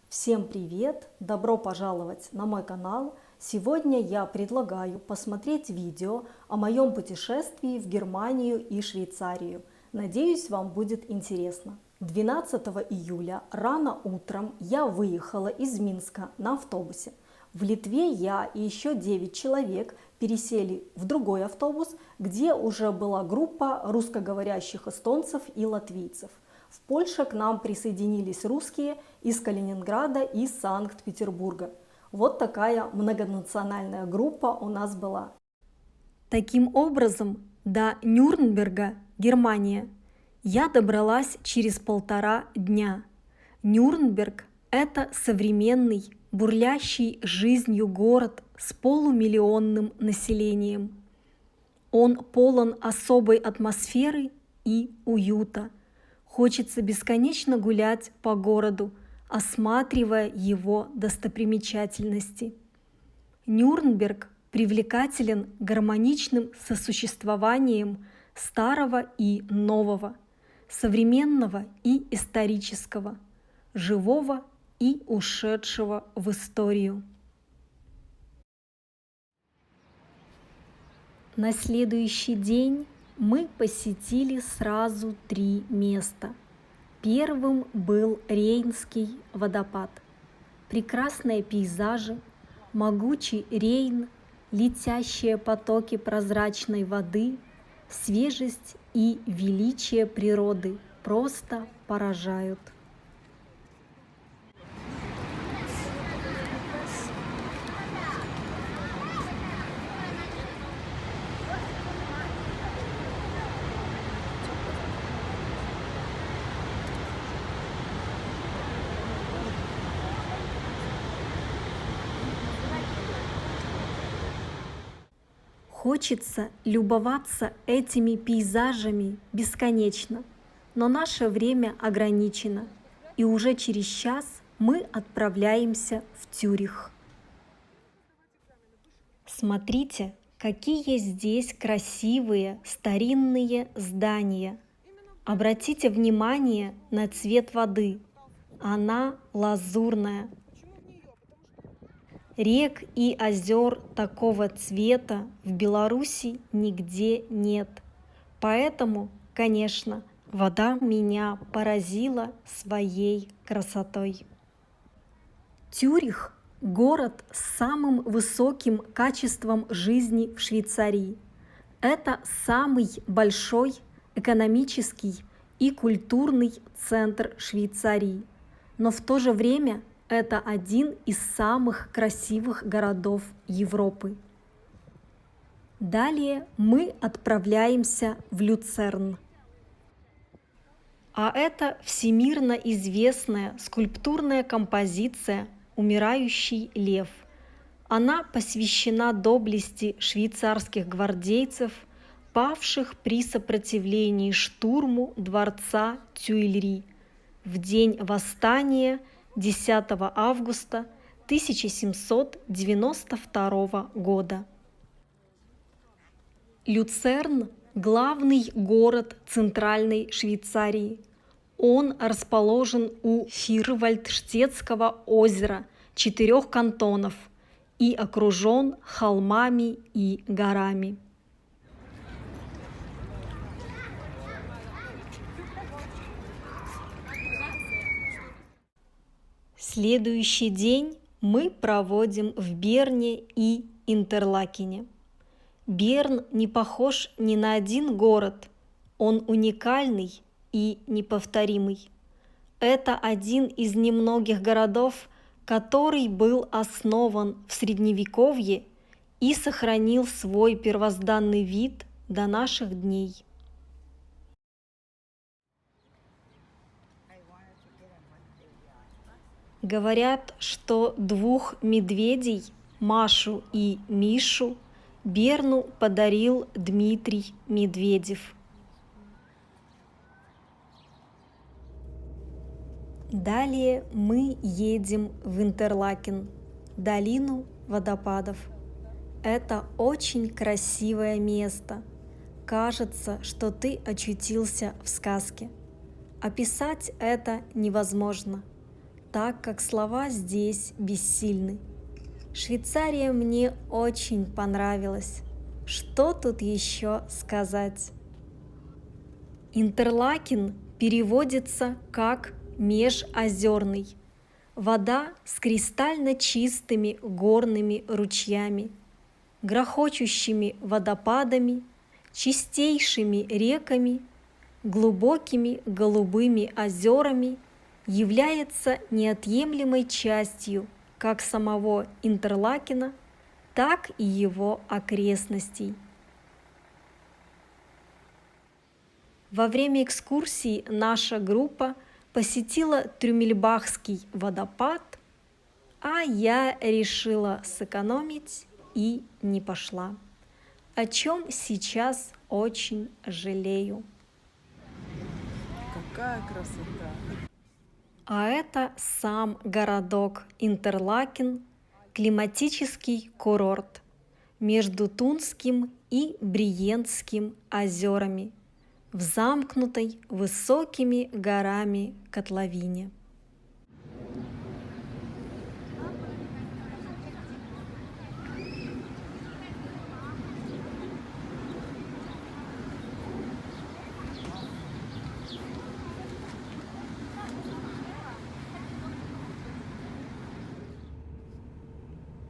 Всем привет! Добро пожаловать на мой канал! Сегодня я предлагаю посмотреть видео о моем путешествии в Германию и Швейцарию. Надеюсь, вам будет интересно. 12 июля рано утром я выехала из Минска на автобусе. В Литве я и еще 9 человек пересели в другой автобус, где уже была группа русскоговорящих эстонцев и латвийцев. В Польше к нам присоединились русские из Калининграда и Санкт-Петербурга. Вот такая многонациональная группа у нас была. Таким образом, до Нюрнберга, Германия, я добралась через 1,5 дня. Нюрнберг – это современный, бурлящий жизнью город с полумиллионным населением. Он полон особой атмосферы и уюта. Хочется бесконечно гулять по городу, осматривая его достопримечательности. Нюрнберг привлекателен гармоничным сосуществованием старого и нового, современного и исторического, живого и ушедшего в историю. На следующий день мы посетили сразу 3 места. Первым был Рейнский водопад. Прекрасные пейзажи, могучий Рейн, летящие потоки прозрачной воды, свежесть и величие природы просто поражают. Хочется любоваться этими пейзажами бесконечно, но наше время ограничено, и уже через час мы отправляемся в Цюрих. Смотрите, какие здесь красивые старинные здания. Обратите внимание на цвет воды. Она лазурная. Рек и озер такого цвета в Беларуси нигде нет. Поэтому, конечно, вода меня поразила своей красотой. Цюрих – город с самым высоким качеством жизни в Швейцарии. Это самый большой экономический и культурный центр Швейцарии, но в то же время это один из самых красивых городов Европы. Далее мы отправляемся в Люцерн. А это всемирно известная скульптурная композиция «Умирающий лев». Она посвящена доблести швейцарских гвардейцев, павших при сопротивлении штурму дворца Тюильри в день восстания 10 августа 1792 года. Люцерн – главный город Центральной Швейцарии. Он расположен у Фирвальдштетского озера 4 кантонов и окружен холмами и горами. Следующий день мы проводим в Берне и Интерлакене. Берн не похож ни на один город, он уникальный и неповторимый. Это один из немногих городов, который был основан в Средневековье и сохранил свой первозданный вид до наших дней. Говорят, что 2 медведей, Машу и Мишу, Берну подарил Дмитрий Медведев. Далее мы едем в Интерлакен, долину водопадов. Это очень красивое место. Кажется, что ты очутился в сказке. Описать это невозможно. так как слова здесь бессильны. Швейцария мне очень понравилась. Что тут еще сказать? Интерлакен переводится как межозерный. Вода с кристально чистыми горными ручьями, грохочущими водопадами, чистейшими реками, глубокими голубыми озерами является неотъемлемой частью как самого Интерлакена, так и его окрестностей. Во время экскурсии наша группа посетила Трюмельбахский водопад, а я решила сэкономить и не пошла, о чем сейчас очень жалею. Какая красота! А это сам городок Интерлакен, климатический курорт между Тунским и Бриентским озерами, в замкнутой высокими горами котловине.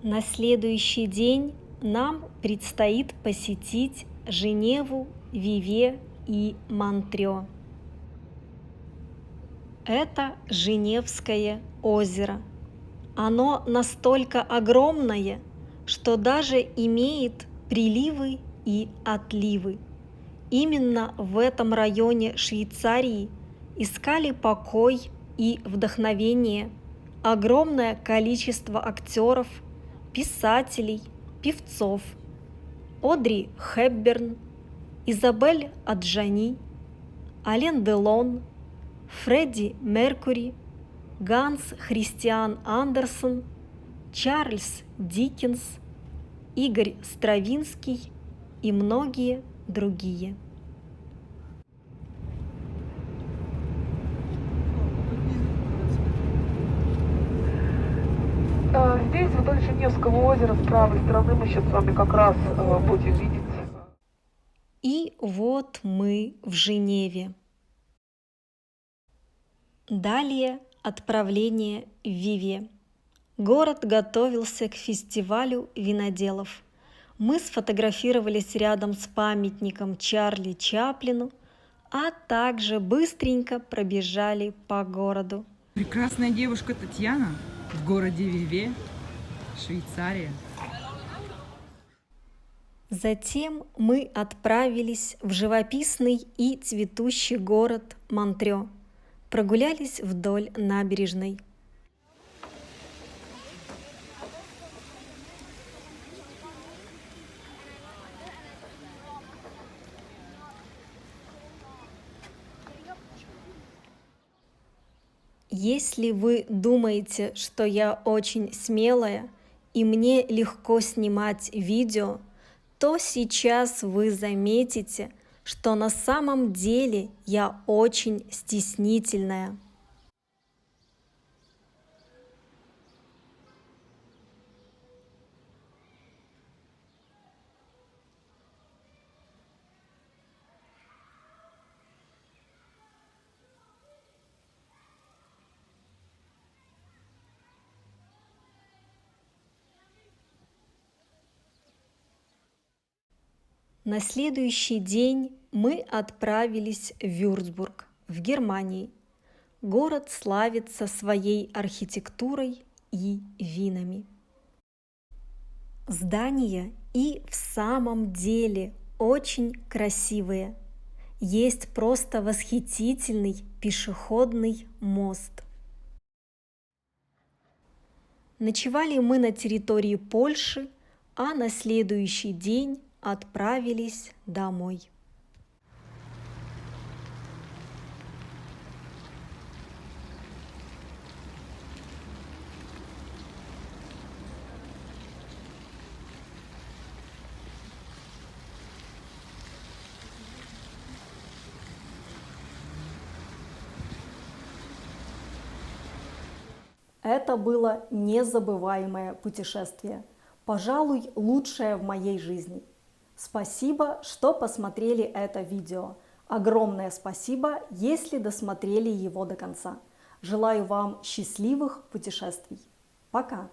На следующий день нам предстоит посетить Женеву, Вивье и Монтрё. Это Женевское озеро. Оно настолько огромное, что даже имеет приливы и отливы. Именно в этом районе Швейцарии искали покой и вдохновение огромное количество актеров, писателей, певцов: Одри Хепберн, Изабель Аджани, Ален Делон, Фредди Меркьюри, Ганс Христиан Андерсен, Чарльз Диккенс, Игорь Стравинский и многие другие. Здесь, вдоль Женевского озера, с правой стороны, мы сейчас с вами как раз будем видеть. И вот мы в Женеве. Далее отправление в Вивье. Город готовился к фестивалю виноделов. Мы сфотографировались рядом с памятником Чарли Чаплину, а также быстренько пробежали по городу. Прекрасная девушка Татьяна в городе Вивье, Швейцария. Затем мы отправились в живописный и цветущий город Монтрё. Прогулялись вдоль набережной. Если вы думаете, что я очень смелая и мне легко снимать видео, то сейчас вы заметите, что на самом деле я очень стеснительная. На следующий день мы отправились в Вюрцбург, в Германии. Город славится своей архитектурой и винами. Здания и в самом деле очень красивые. Есть просто восхитительный пешеходный мост. Ночевали мы на территории Польши, а на следующий день отправились домой. Это было незабываемое путешествие. Пожалуй, лучшее в моей жизни. Спасибо, что посмотрели это видео. Огромное спасибо, если досмотрели его до конца. Желаю вам счастливых путешествий. Пока!